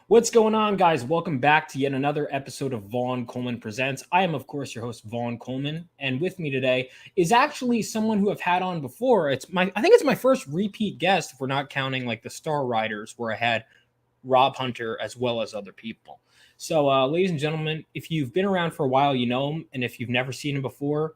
What's going on, guys? Welcome back to yet another episode of Vaughn Coleman Presents. I am, of course, your host, Vaughn Coleman, and with me today is actually someone who I've had on before. I think it's my first repeat guest, if we're not counting like the Star Riders, where I had Rob Hunter as well as other people. So, ladies and gentlemen, if you've been around for a while, you know him, and if you've never seen him before,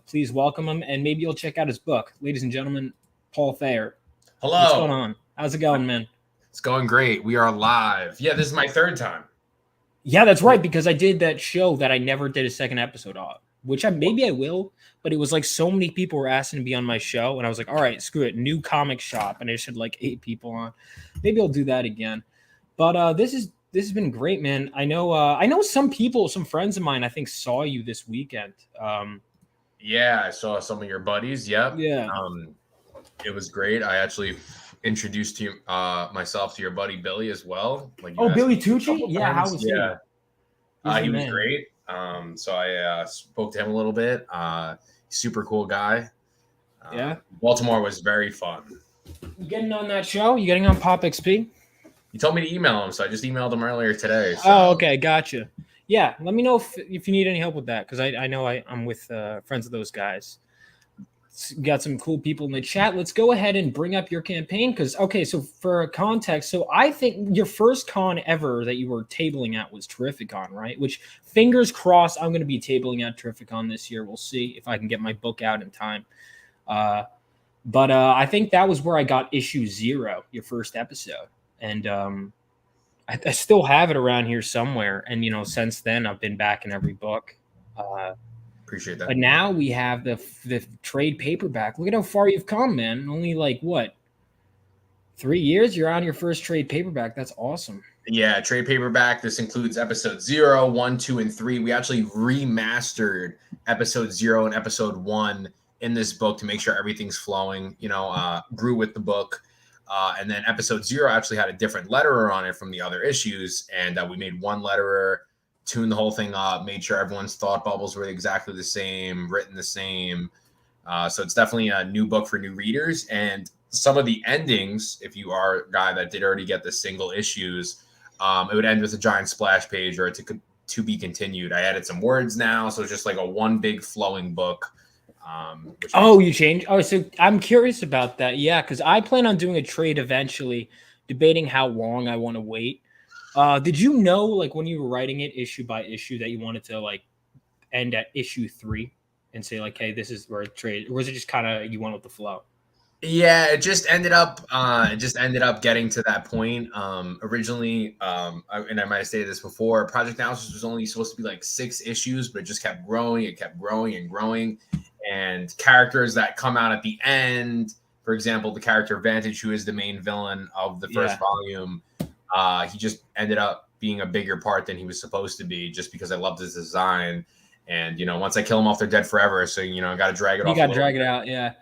please welcome him, and maybe you'll check out his book. Ladies and gentlemen, Paul Thayer. What's going Hello. on? How's it going, man? It's going great. We are live. Yeah, this is my third time. Yeah, that's right, because I did that show that I never did a second episode of, which maybe I will, but it was like so many people were asking to be on my show, and I was like, all right, screw it, new comic shop, and I just had like 8 people on. Maybe I'll do that again. But this has been great, man. I know some people, some friends of mine, I think saw you this weekend. Yeah, I saw some of your buddies. Yep. Yeah. It was great. I actually introduced you myself to your buddy Billy as well. Like Oh, asked Billy me a Tucci? couple Yeah, how times. was Yeah. he? He was great. So I spoke to him a little bit. Super cool guy. Yeah. Baltimore was very fun. You getting on that show? You getting on Pop XP? He told me to email him, so I just emailed him earlier today. So. Oh, okay, gotcha. Yeah, let me know if you need any help with that, because I know I'm with friends of those guys. Got some cool people in the chat. Let's go ahead and bring up your campaign, because so for context, so I think your first con ever that you were tabling at was Terrificon, right? Which, fingers crossed, I'm going to be tabling at Terrificon this year. We'll see if I can get my book out in time. But I think that was where I got issue 0, your first episode, and I still have it around here somewhere. And since then I've been back in every book. Appreciate that. But now we have the trade paperback. Look at how far you've come, man. Only like what, 3 years? You're on your first trade paperback. That's awesome. Yeah, trade paperback. This includes episode 0, 1, 2, and 3. We actually remastered episode 0 and episode 1 in this book to make sure everything's flowing. Grew with the book. And then episode 0 actually had a different letterer on it from the other issues. And we made one letterer, tuned the whole thing up, made sure everyone's thought bubbles were exactly the same, written the same. So it's definitely a new book for new readers. And some of the endings, if you are a guy that did already get the single issues, it would end with a giant splash page or to be continued. I added some words now. So it's just like a one big flowing book. You changed? Oh, so I'm curious about that. Yeah, because I plan on doing a trade eventually, debating how long I want to wait. Did you know, like, when you were writing it issue by issue, that you wanted to like end at issue 3 and say like, hey, this is where a trade, or was it just kind of you went with the flow? Yeah, it just ended up getting to that point. Originally, and I might have stated this before, Project Naosis was only supposed to be like 6 issues, but it just kept growing. It kept growing and growing. And characters that come out at the end, for example, the character Vantage, who is the main villain of the first volume, he just ended up being a bigger part than he was supposed to be, just because I loved his design. And once I kill him off, they're dead forever. So I got to drag it off. You got to drag it out, yeah,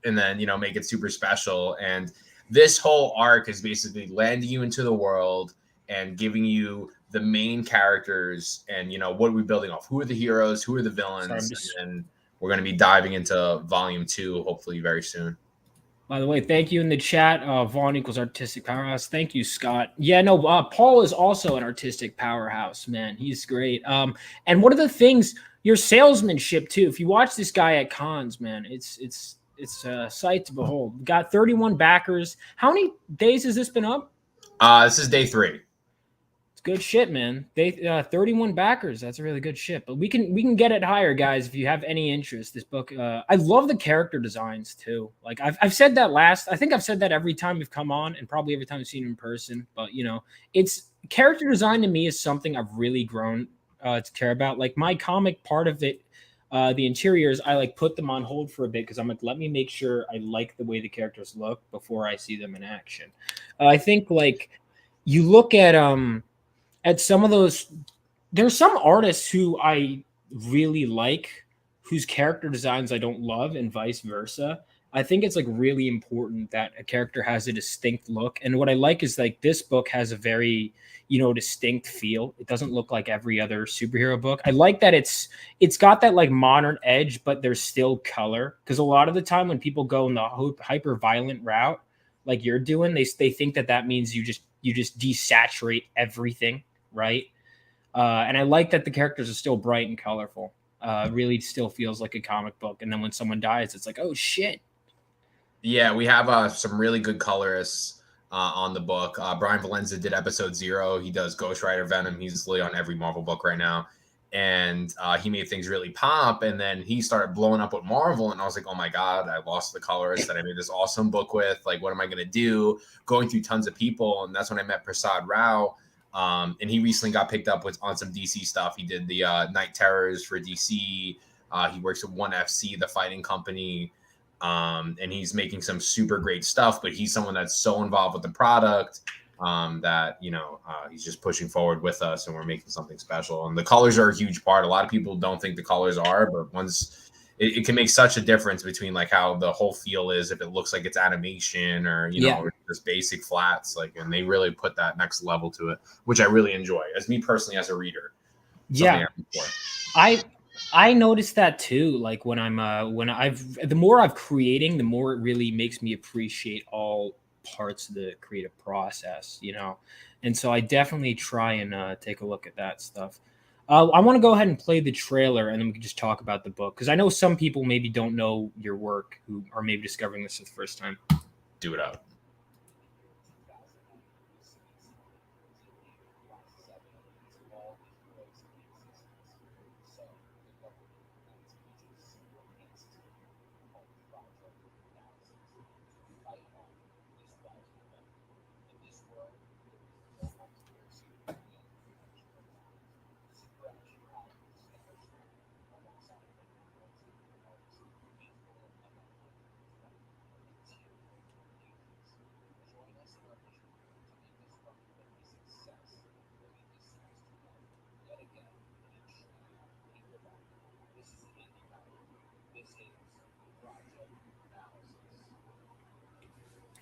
and then make it super special. And this whole arc is basically landing you into the world and giving you the main characters and what are we building off? Who are the heroes? Who are the villains? And we're going to be diving into volume 2, hopefully very soon. By the way, thank you in the chat. Vaughn equals artistic powerhouse. Thank you, Scott. Yeah, no, Paul is also an artistic powerhouse, man. He's great. And one of the things, your salesmanship too. If you watch this guy at cons, man, it's a sight to behold. Got 31 backers. How many days has this been up? This is day 3. Good shit, man. 31 backers. That's a really good shit. But we can get it higher, guys, if you have any interest. This book, I love the character designs too. Like I've said that I think I've said that every time we've come on, and probably every time we've seen him in person. But it's character design to me is something I've really grown to care about. Like my comic part of it, the interiors, I like put them on hold for a bit because I'm like, let me make sure I like the way the characters look before I see them in action. I think like you look at some of those, there's some artists who I really like whose character designs I don't love, and vice versa. I think it's like really important that a character has a distinct look. And what I like is like this book has a very, distinct feel. It doesn't look like every other superhero book. I like that it's got that like modern edge, but there's still color. Because a lot of the time when people go in the hyper violent route, like you're doing. They think that means you just desaturate everything, right? And I like that the characters are still bright and colorful. Really still feels like a comic book. And then when someone dies, it's like, oh shit. Yeah, we have some really good colorists on the book. Brian Valenza did episode 0. He does Ghost Rider Venom. He's literally on every Marvel book right now. And he made things really pop. And then he started blowing up with Marvel. And I was like, oh my God, I lost the colorist that I made this awesome book with. Like, what am I going to do? Going through tons of people. And that's when I met Prasad Rao. And he recently got picked up on some DC stuff. He did the Night Terrors for DC. He works at One FC, the fighting company. And he's making some super great stuff, but he's someone that's so involved with the product that, he's just pushing forward with us, and we're making something special. And the colors are a huge part. A lot of people don't think the colors are, but once it can make such a difference between like how the whole feel is, if it looks like it's animation or, just basic flats, like, and they really put that next level to it, which I really enjoy as me personally, as a reader. Yeah. I noticed that too. Like the more I've creating, the more it really makes me appreciate all parts of the creative process, And so I definitely try and take a look at that stuff. I want to go ahead and play the trailer, and then we can just talk about the book, because I know some people maybe don't know your work who are maybe discovering this for the first time. Do it up.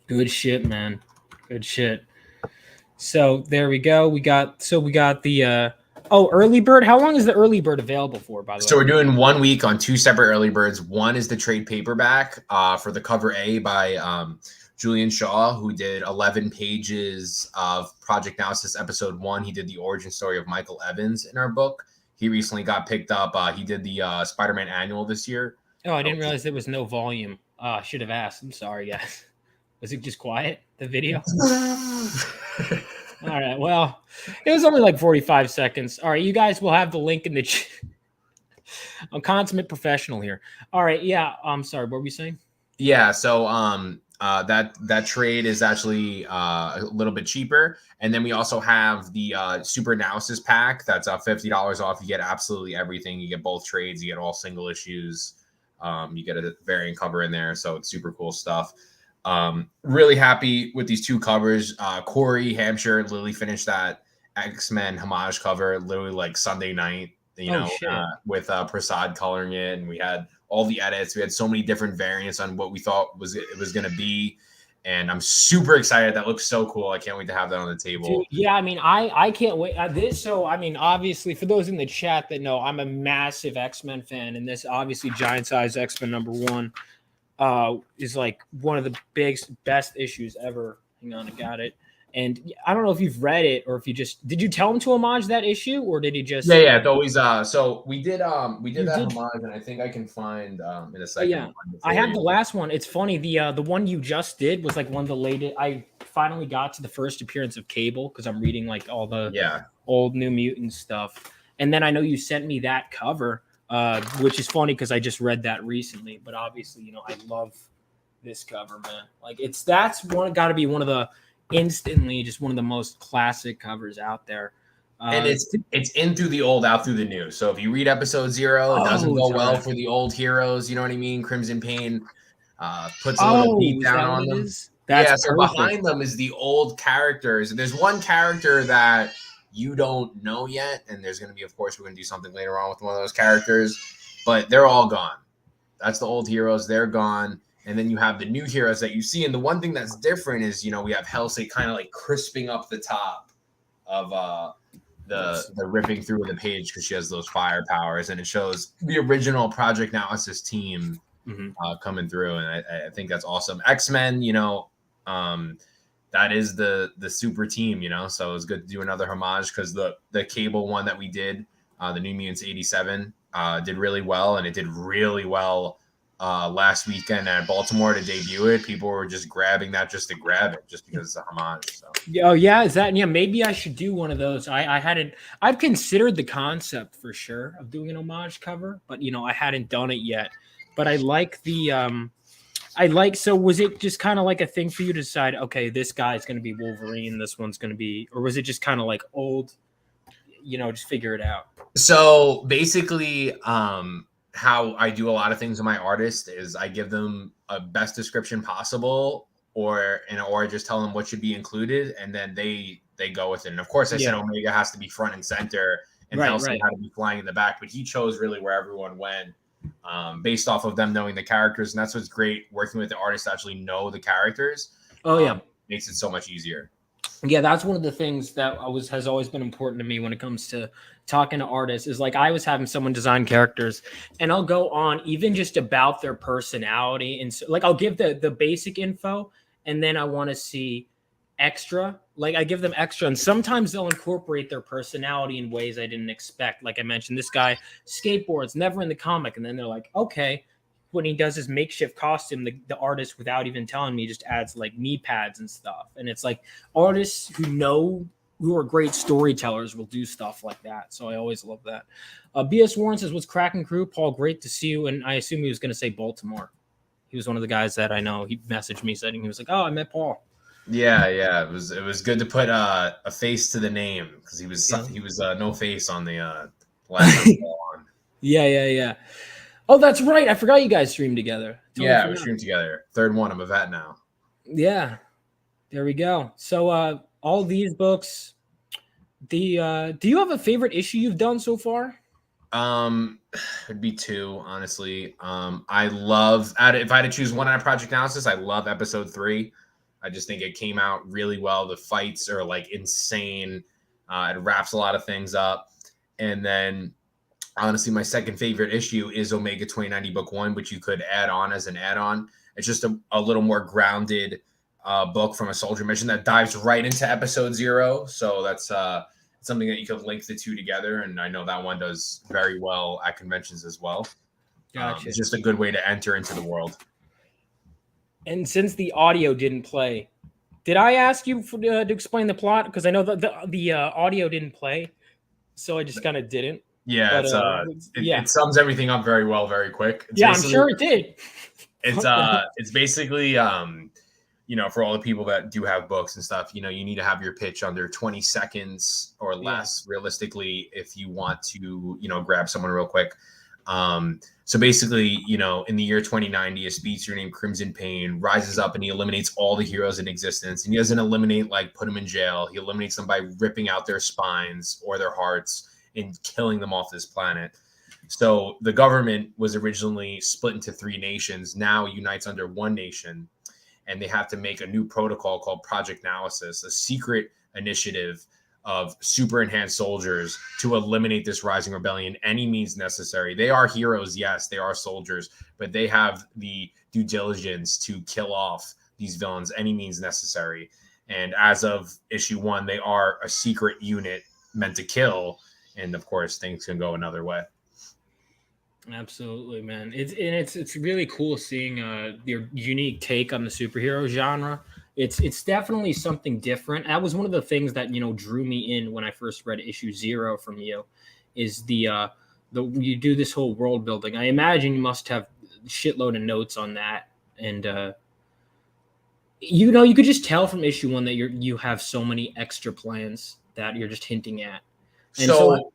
Good shit, man. Good shit. So there we go. We got the early bird. How long is the early bird available for, by the way? So we're doing 1 week on 2 separate early birds. One is the trade paperback for the cover A by Julian Shaw, who did 11 pages of Project Naosis episode 1. He did the origin story of Michael Evans in our book. He recently got picked up. He did the Spider-Man annual this year. Oh, I didn't realize there was no volume. I should have asked. I'm sorry, guys. Was it just quiet, the video? All right. Well, it was only like 45 seconds. All right. You guys will have the link in the I'm consummate professional here. All right. Yeah. I'm sorry. What were we saying? Yeah. So that trade is actually a little bit cheaper. And then we also have the Super Analysis Pack. That's $50 off. You get absolutely everything. You get both trades. You get all single issues. You get a variant cover in there. So it's super cool stuff. Really happy with these 2 covers. Corey Hampshire literally finished that X-Men homage cover literally like Sunday night, with Prasad coloring it, and we had all the edits. We had so many different variants on what we thought it was going to be, and I'm super excited. That looks so cool. I can't wait to have that on the table. Dude, yeah, I mean, I can't wait. Obviously, for those in the chat that know, I'm a massive X-Men fan, and this obviously giant size X-Men #1 is like one of the best issues ever. Hang on, I got it. And I don't know if you've read it or if did you tell him to homage that issue, or did he just? Yeah. It's always so we did that homage, and I think I can find in a second. Yeah, I have the last one. It's funny. The one you just did was like one of the latest. I finally got to the first appearance of Cable because I'm reading like all the old New Mutant stuff, and then I know you sent me that cover. Which is funny because I just read that recently, but obviously, I love this cover, man. Like that's got to be one of the most classic covers out there. And it's in through the old, out through the new. So if you read episode 0, it doesn't go well for the old heroes. You know what I mean? Crimson Pain puts a little beat down on them. So behind them is the old characters. There's one character that you don't know yet, and there's going to be, of course, we're going to do something later on with one of those characters, but they're all gone. That's the old heroes. They're gone. And then you have the new heroes that you see. And the one thing that's different is, we have Hellsay kind of like crisping up the top of the ripping through the page because she has those fire powers, and it shows the original Project Naosis team coming through. And I think that's awesome. X-Men, That is the super team, So it was good to do another homage because the cable one that we did, the New Mutants 87, did really well, and it did really well last weekend at Baltimore to debut it. People were just grabbing that just to grab it, just because it's a homage. So. Oh yeah, is that? Yeah, maybe I should do one of those. I've considered the concept for sure of doing an homage cover, but I hadn't done it yet. But I like so was it just kind of like a thing for you to decide, okay, this guy's going to be Wolverine, this one's going to be, or was it just kind of like old, just figure it out? So basically, how I do a lot of things with my artists is I give them a best description possible, or just tell them what should be included, and then they go with it. And of course, I said Omega has to be front and center, and Hellsing had to be flying in the back, but he chose really where everyone went, based off of them knowing the characters, and that's what's great working with the artists to actually know the characters. Makes it so much easier. Yeah, that's one of the things that has always been important to me when it comes to talking to artists, is like I was having someone design characters, and I'll go on even just about their personality, and so, like I'll give the basic info, and then I want to see extra. Like I give them extra, and sometimes they'll incorporate their personality in ways I didn't expect. Like I mentioned, this guy skateboards, never in the comic, and then they're like, okay. When he does his makeshift costume, the artist, without even telling me, just adds like knee pads and stuff. And it's like artists who are great storytellers will do stuff like that. So I always love that. BS Warren says, "What's cracking, crew? Paul, great to see you." And I assume he was going to say Baltimore. He was one of the guys that I know. He messaged me saying, he was like, "Oh, I met Paul." Yeah. It was good to put a face to the name, because he was no face on the last one. Yeah. Oh, that's right. I forgot you guys streamed together. We streamed together. Third one. I'm a vet now. Yeah. There we go. So all these books, do you have a favorite issue you've done so far? It'd be two, honestly. I love, if I had to choose one out of Project Naosis, I love episode 3. I just think it came out really well. The fights are like insane. It wraps a lot of things up. And then honestly, my second favorite issue is Omega 2090 Book 1, which you could add on as an add-on. It's just a little more grounded book from a soldier mission that dives right into episode 0. So that's something that you could link the two together. And I know that one does very well at conventions as well. Gotcha. It's just a good way to enter into the world. And since the audio didn't play, did I ask you to explain the plot? Because I know the audio didn't play, so I just kind of didn't. Yeah, it sums everything up very well, very quick. I'm sure it did. It's basically for all the people that do have books and stuff, you need to have your pitch under 20 seconds or less, realistically, if you want to, grab someone real quick. So basically, in the year 2090, a speedster named Crimson Pain rises up and he eliminates all the heroes in existence. And he doesn't eliminate, put them in jail. He eliminates them by ripping out their spines or their hearts and killing them off this planet. So the government was originally split into 3 nations, now unites under 1 nation, and they have to make a new protocol called Project Naosis, a secret initiative of super enhanced soldiers to eliminate this rising rebellion any means necessary. They are heroes, yes, they are soldiers, but they have the due diligence to kill off these villains any means necessary. And as of issue 1, they are a secret unit meant to kill. And of course, things can go another way. Absolutely, man. It's really cool seeing your unique take on the superhero genre. It's definitely something different. That was one of the things that drew me in when I first read issue 0 from you. Is the you do this whole world building. I imagine you must have a shitload of notes on that, and you could just tell from issue 1 that you have so many extra plans that you're just hinting at. And so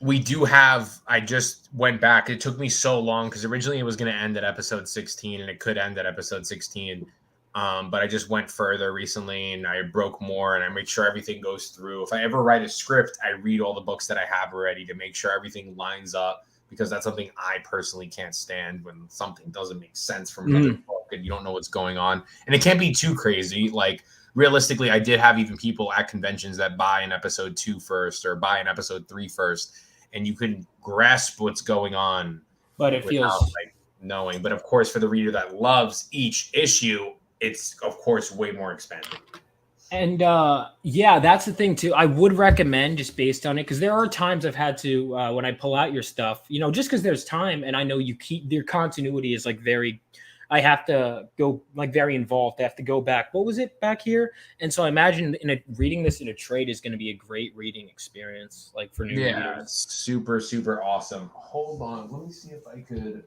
we do have, I just went back. It took me so long because originally it was going to end at episode 16 and it could end at episode 16. But I just went further recently and I broke more and I make sure everything goes through. If I ever write a script, I read all the books that I have already to make sure everything lines up, because that's something I personally can't stand, when something doesn't make sense from another book and you don't know what's going on. And it can't be too crazy. Realistically, I did have even people at conventions that buy an episode 2 first or buy an episode 3 first, and you can grasp what's going on, but it feels knowing. But of course, for the reader that loves each issue, it's of course way more expensive. And yeah, that's the thing too. I would recommend just based on it because there are times I've had to when I pull out your stuff, just because there's time and I know you keep their continuity is like very. I have to go like very involved. I have to go back. What was it back here? And so I imagine reading this in a trade is going to be a great reading experience, like for new Yeah, readers. it's super, super awesome. Hold on, let me see if I could.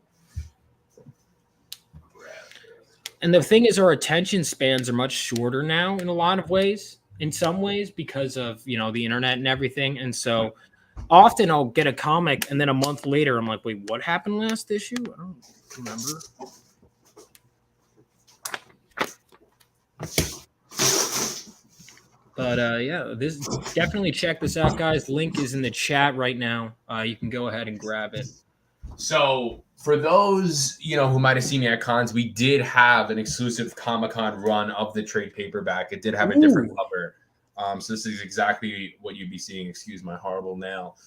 And the thing is, our attention spans are much shorter now in a lot of ways. In some ways, because of the internet and everything, and so often I'll get a comic, and then a month later, I'm like, "Wait, what happened last issue? I don't remember." But yeah, this definitely check this out, guys. Link is in the chat right now. You can go ahead and grab it. So for those who might have seen me at cons, we did have an exclusive Comic-Con run of the trade paperback. It did have a different cover. So this is exactly what you'd be seeing. Excuse my horrible nail.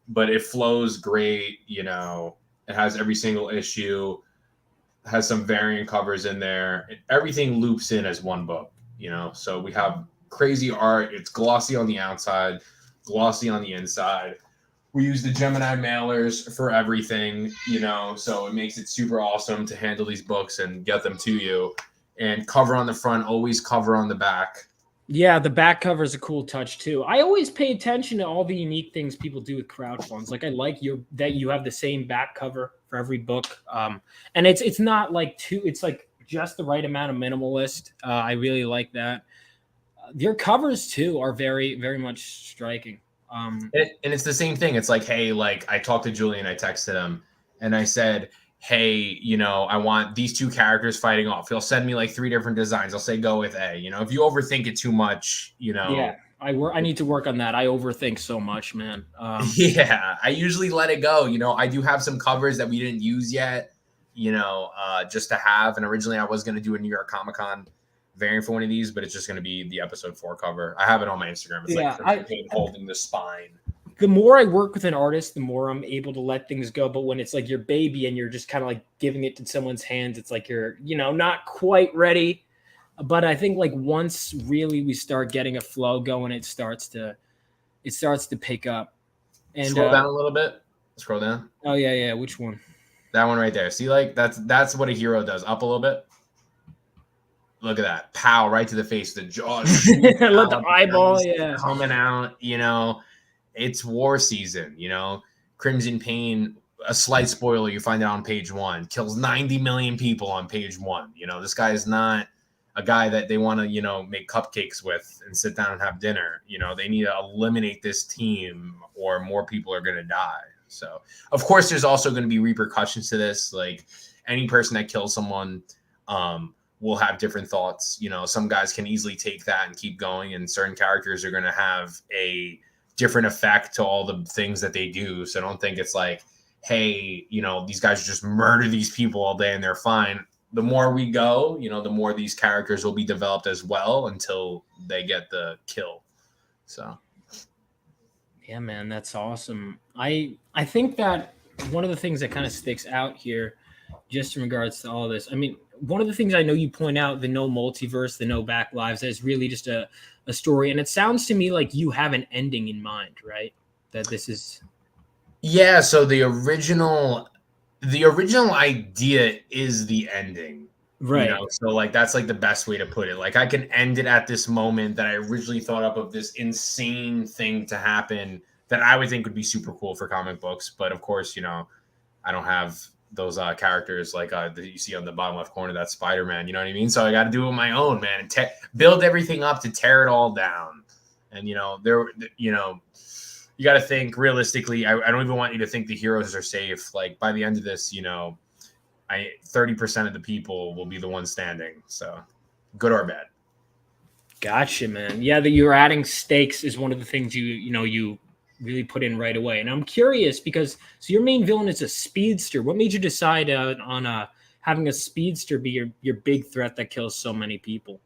But it flows great. It has every single issue. Has some variant covers in there. Everything loops in as one book. So we have crazy art. It's glossy on the outside, glossy on the inside. We use the Gemini mailers for everything, so it makes it super awesome to handle these books and get them to you. And cover on the front, always cover on the back. Yeah, the back cover is a cool touch too. I always pay attention to all the unique things people do with crowdfunds. Like I like that you have the same back cover for every book, and it's not like it's like just the right amount of minimalist. I really like that. Your covers too are very, very much striking. And it's the same thing. It's like, hey, like I talked to Julian, I texted him, and I said, hey, I want these two characters fighting off. He'll send me like 3 different designs. I'll say go with A. If you overthink it too much, Yeah, I need to work on that. I overthink so much, man. Yeah, I usually let it go. I do have some covers that we didn't use yet, just to have. And originally I was going to do a New York Comic-Con variant for one of these, but it's just going to be the episode 4 cover. I have it on my Instagram. It's like holding the spine. The more I work with an artist, the more I'm able to let things go. But when it's like your baby and you're just kind of like giving it to someone's hands, it's like you're, not quite ready. But I think like once really we start getting a flow going, it starts to pick up. And scroll down a little bit. Scroll down. Oh yeah. Which one? That one right there. See, like that's what a hero does. Up a little bit. Look at that. Pow, right to the face. The jaw. Let the eyeball, coming out. It's war season. Crimson Pain. A slight spoiler. You find out on page 1. Kills 90 million people on page 1. This guy is not a guy that they want to, make cupcakes with and sit down and have dinner. They need to eliminate this team or more people are going to die. So, of course, there's also going to be repercussions to this. Like any person that kills someone will have different thoughts. Some guys can easily take that and keep going, and certain characters are going to have a different effect to all the things that they do. So don't think it's like, hey, these guys just murder these people all day and they're fine. The more we go, the more these characters will be developed as well until they get the kill. So, yeah, man, that's awesome. I think that one of the things that kind of sticks out here, just in regards to all this, I mean, one of the things I know you point out, the no multiverse, the no back lives, is really just a story. And it sounds to me like you have an ending in mind, right? That this is. Yeah. So the original idea is the ending. Right. So like, that's like the best way to put it. Like I can end it at this moment that I originally thought up of this insane thing to happen that I would think would be super cool for comic books. But of course, I don't have those characters like that you see on the bottom left corner. That's Spider-Man. You know what I mean? So I got to do it on my own, man, and build everything up to tear it all down. And you got to think realistically. I don't even want you to think the heroes are safe. Like by the end of this, 30% of the people will be the ones standing. So good or bad. Gotcha, man. Yeah, that you're adding stakes is one of the things you really put in right away. And I'm curious because your main villain is a speedster. What made you decide on having a speedster be your big threat that kills so many people?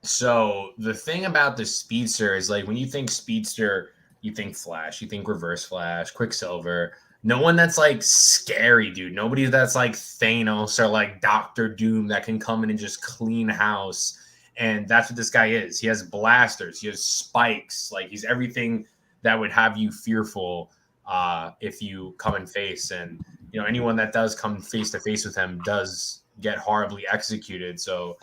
So the thing about the speedster is like when you think speedster, you think Flash, you think Reverse Flash, Quicksilver, No one that's like scary, dude. Nobody that's like Thanos or like Doctor Doom that can come in and just clean house. And that's what this guy is. He has blasters, he has spikes, like he's everything that would have you fearful if you come and face. And anyone that does come face to face with him does get horribly executed. So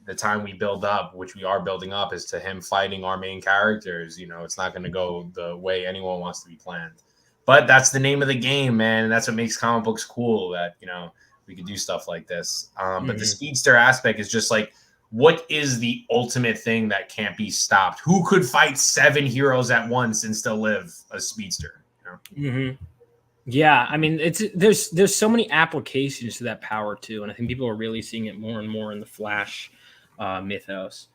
the time we build up, which we are building up, is to him fighting our main characters. It's not going to go the way anyone wants to be planned. But that's the name of the game, man. And that's what makes comic books cool, that, we could do stuff like this. But the speedster aspect is just like, what is the ultimate thing that can't be stopped? Who could fight 7 heroes at once and still live a speedster? Yeah, I mean, there's so many applications to that power too, and I think people are really seeing it more and more in the Flash mythos.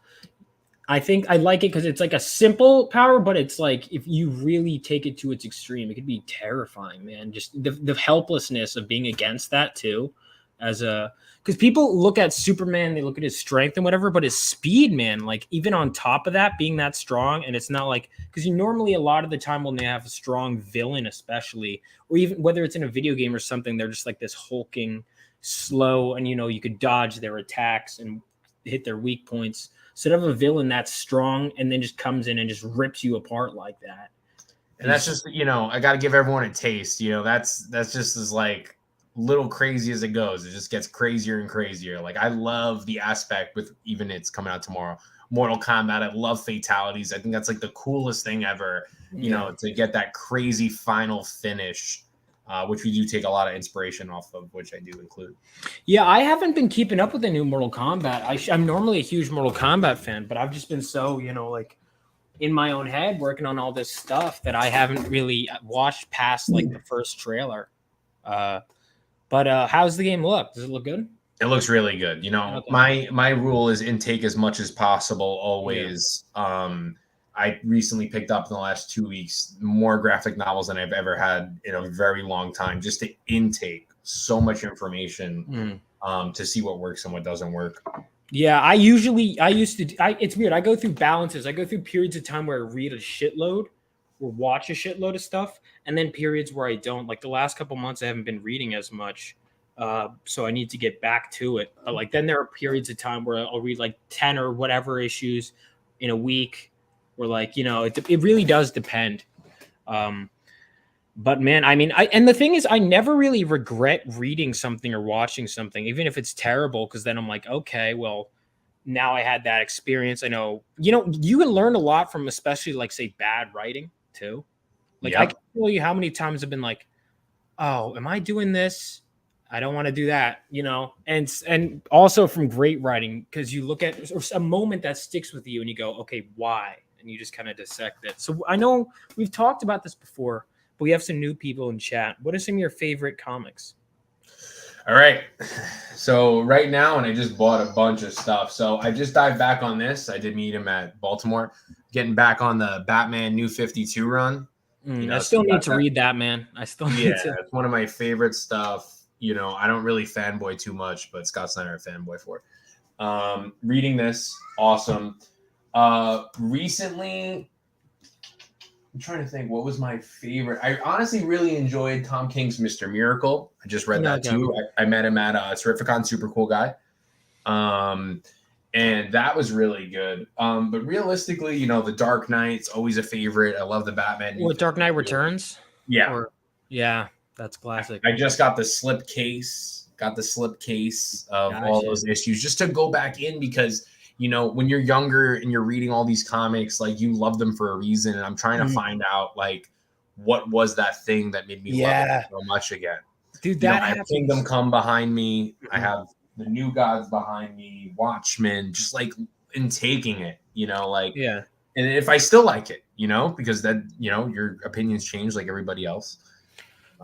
I think I like it because it's like a simple power, but it's like if you really take it to its extreme, it could be terrifying, man. Just the helplessness of being against that too, because people look at Superman, they look at his strength and whatever, but his speed, man, like even on top of that, being that strong, and it's not like, because you normally a lot of the time when they have a strong villain, especially, or even whether it's in a video game or something, they're just like this hulking, slow, and you could dodge their attacks and hit their weak points. Instead of a villain that's strong and then just comes in and just rips you apart like that. And that's just, I got to give everyone a taste. That's just as like little crazy as it goes. It just gets crazier and crazier. Like I love the aspect with even it's coming out tomorrow, Mortal Kombat. I love fatalities. I think that's like the coolest thing ever, to get that crazy final finish. Which we do take a lot of inspiration off of, which I do include. Yeah, I haven't been keeping up with the new Mortal Kombat. I'm normally a huge Mortal Kombat fan, but I've just been so, like in my own head working on all this stuff that I haven't really watched past like the first trailer. But how's the game look? Does it look good? It looks really good. Okay. My rule is intake as much as possible always. Yeah. I recently picked up in the last 2 weeks more graphic novels than I've ever had in a very long time, just to intake so much information to see what works and what doesn't work. Yeah, it's weird. I go through balances. I go through periods of time where I read a shitload or watch a shitload of stuff, and then periods where I don't. Like the last couple months, I haven't been reading as much. So I need to get back to it. But like then there are periods of time where I'll read like 10 or whatever issues in a week. Or like, it really does depend. But man, I mean, and the thing is, I never really regret reading something or watching something, even if it's terrible, because then I'm like, okay, well, now I had that experience. I know, you can learn a lot from, especially like say bad writing too. Like I can tell you how many times I've been like, oh, am I doing this? I don't want to do that, and also from great writing, because you look at a moment that sticks with you and you go, okay, why? And you just kind of dissect it. So I know we've talked about this before, but we have some new people in chat. What are some of your favorite comics? All right. So right now, and I just bought a bunch of stuff. So I just dived back on this. I did meet him at Baltimore, getting back on the Batman New 52 run. I still need to read that, man. I still need to. It's one of my favorite stuff. I don't really fanboy too much, but Scott Snyder a fanboy for. Reading this, awesome. Recently, I'm trying to think what was my favorite. I honestly really enjoyed Tom King's Mr. Miracle. I just read that too. I met him at Terrificon, super cool guy. And that was really good. But realistically, The Dark Knight's always a favorite. I love the Batman. What, Dark Knight Returns? Yeah. Yeah, that's classic. I just got the slip case of all those issues just to go back in, because when you're younger and you're reading all these comics, like you love them for a reason. And I'm trying to find out like what was that thing that made me love it so much again. Dude, that I have Kingdom Come behind me. I have the New Gods behind me, Watchmen, just like intaking it, And if I still like it, because that, your opinions change like everybody else.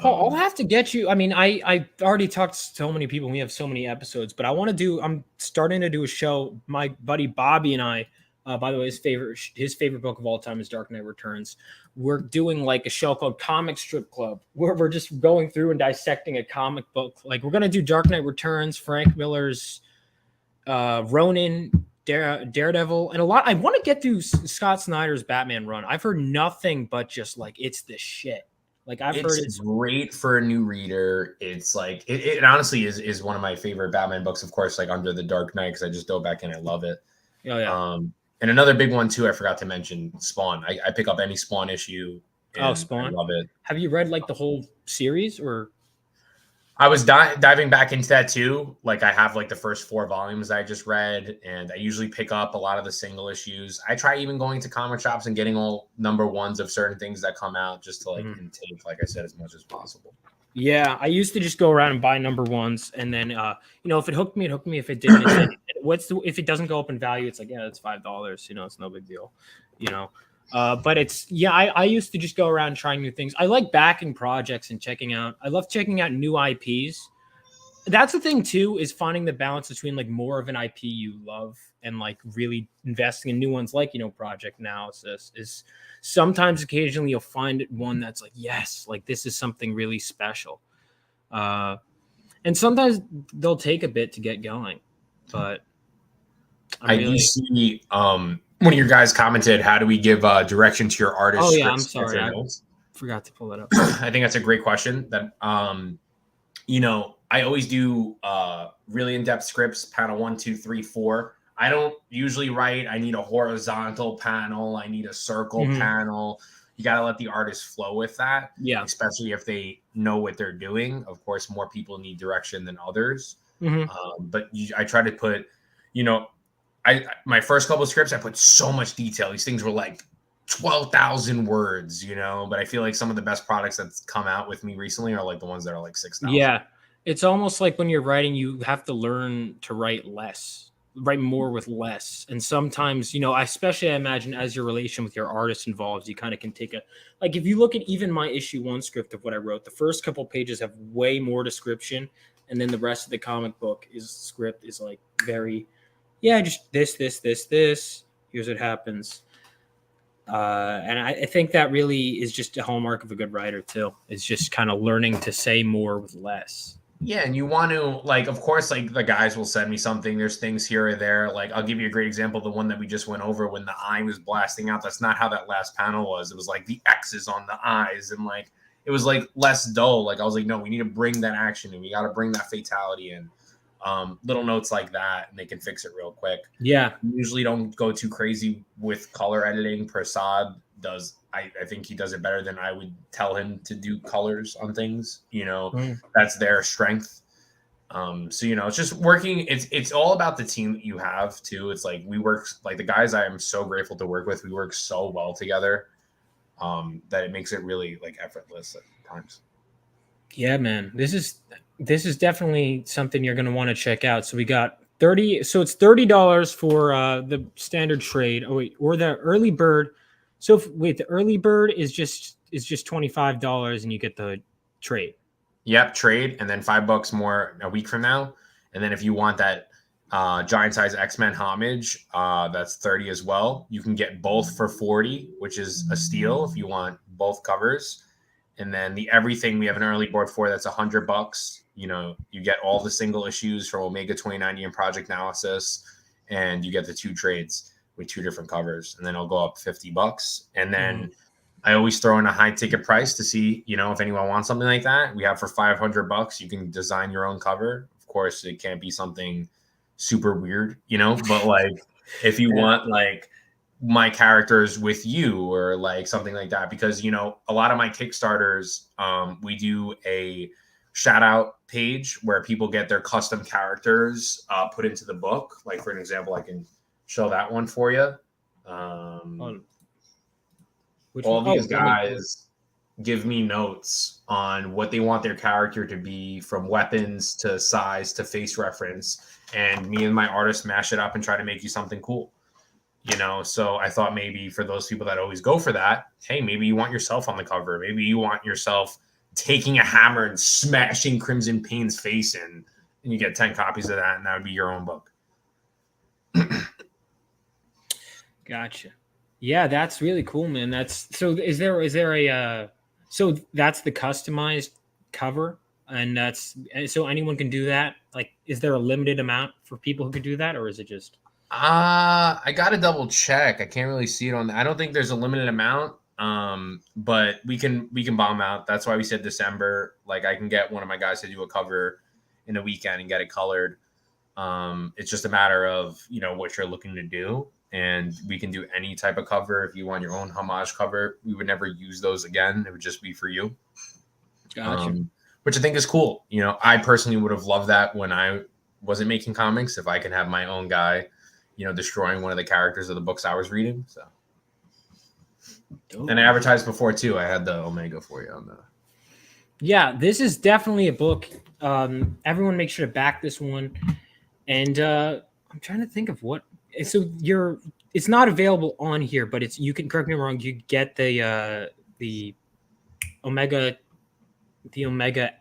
Paul, I'll have to get you. I mean, I already talked to so many people. We have so many episodes, but I'm starting to do a show. My buddy Bobby and I, by the way, his favorite book of all time is Dark Knight Returns. We're doing like a show called Comic Strip Club, where we're just going through and dissecting a comic book. Like we're going to do Dark Knight Returns, Frank Miller's Ronin, Daredevil, and a lot. I want to get through Scott Snyder's Batman run. I've heard nothing but just like, it's the shit. Like I've heard It's it's great for a new reader. It's like it honestly is one of my favorite Batman books, of course, like Under the Dark Knight, because I just dove back in. I love it. oh yeah. And another big one too, I forgot to mention Spawn. I pick up any Spawn issue Oh, and I Spawn. love it. Have you read like the whole series or? I was diving back into that too. Like I have like the first 4 volumes I just read, and I usually pick up a lot of the single issues. I try even going to comic shops and getting all number ones of certain things that come out just to like intake, like I said, as much as possible. Yeah, I used to just go around and buy number ones, and then if it hooked me, it hooked me. If it didn't, it didn't. If it doesn't go up in value, it's like it's $5. It's no big deal. But I used to just go around trying new things. I like backing projects and checking out. I love checking out new IPs. That's the thing too, is finding the balance between like more of an IP you love and like really investing in new ones, like Project Naosis. Is sometimes occasionally you'll find one that's like, yes, like this is something really special. And sometimes they'll take a bit to get going, but I do see one of your guys commented, how do we give direction to your artist? Oh yeah, I'm sorry, I forgot to pull that up. I think that's a great question. That I always do really in-depth scripts, panel 1, 2, 3, 4. I don't usually write. I need a horizontal panel. I need a circle panel. You got to let the artist flow with that. Yeah. Especially if they know what they're doing. Of course, more people need direction than others. But I try to put, my first couple of scripts, I put so much detail. These things were like 12,000 words, but I feel like some of the best products that's come out with me recently are like the ones that are like 6,000. Yeah. It's almost like when you're writing, you have to learn to write more with less. And sometimes, especially I imagine as your relation with your artist evolves, you kind of can take like if you look at even my issue 1 script of what I wrote, the first couple pages have way more description. And then the rest of the comic book script is like very, just this. Here's what happens. And I think that really is just a hallmark of a good writer too. It's just kind of learning to say more with less. Yeah, and you want to, like, of course, like, the guys will send me something. There's things here or there. Like, I'll give you a great example. The one that we just went over when the eye was blasting out. That's not how that last panel was. It was, like, the X's on the eyes. And, like, it was, like, less dull. Like, I was like, no, we need to bring that action in. We got to bring that fatality in. Little notes like that, and they can fix it real quick. Yeah. Usually don't go too crazy with color editing. Prasad does. I think he does it better than I would tell him to do colors on things. That's their strength. So it's just working. It's all about the team that you have too. It's like we work, like the guys I am so grateful to work with. We work so well together that it makes it really like effortless at times. Yeah, man. This is definitely something you're going to want to check out. So we got 30. So it's $30 for the standard trade. Oh wait, or the early bird. So the early bird is just $25 and you get the trade. Yep, trade, and then $5 more a week from now. And then if you want that giant size X-Men homage, that's 30 as well. You can get both for 40, which is a steal if you want both covers. And then the everything we have an early board for, that's $100. You get all the single issues from Omega 2090 and Project Naosis, and you get the 2 trades with 2 different covers, and then it'll go up $50. And then I always throw in a high ticket price to see, if anyone wants something like that. We have for $500, you can design your own cover. Of course, it can't be something super weird, but like if you want like my characters with you or like something like that, because, a lot of my Kickstarters, we do a shout out page where people get their custom characters put into the book. Like for an example, I can show that one for you. All these guys give me notes on what they want their character to be, from weapons to size to face reference, and me and my artist mash it up and try to make you something cool. So I thought maybe for those people that always go for that, hey, maybe you want yourself on the cover. Maybe you want yourself taking a hammer and smashing Crimson Pain's face in, and you get 10 copies of that, and that would be your own book. Gotcha. Yeah, that's really cool, man. Is there a so that's the customized cover, and so anyone can do that? Like, is there a limited amount for people who could do that, or is it just I gotta double check. I can't really see it on I don't think there's a limited amount. But we can bomb out. That's why we said December. Like I can get one of my guys to do a cover in a weekend and get it colored. It's just a matter of, what you're looking to do. And we can do any type of cover. If you want your own homage cover, we would never use those again. It would just be for you. Gotcha. Which I think is cool. I personally would have loved that when I wasn't making comics, if I can have my own guy, destroying one of the characters of the books I was reading. So, and I advertised before too. I had the Omega for you on the. Yeah, this is definitely a book. Everyone make sure to back this one. And I'm trying to think of what. So it's not available on here, but you can, correct me if I'm wrong, you get the Omega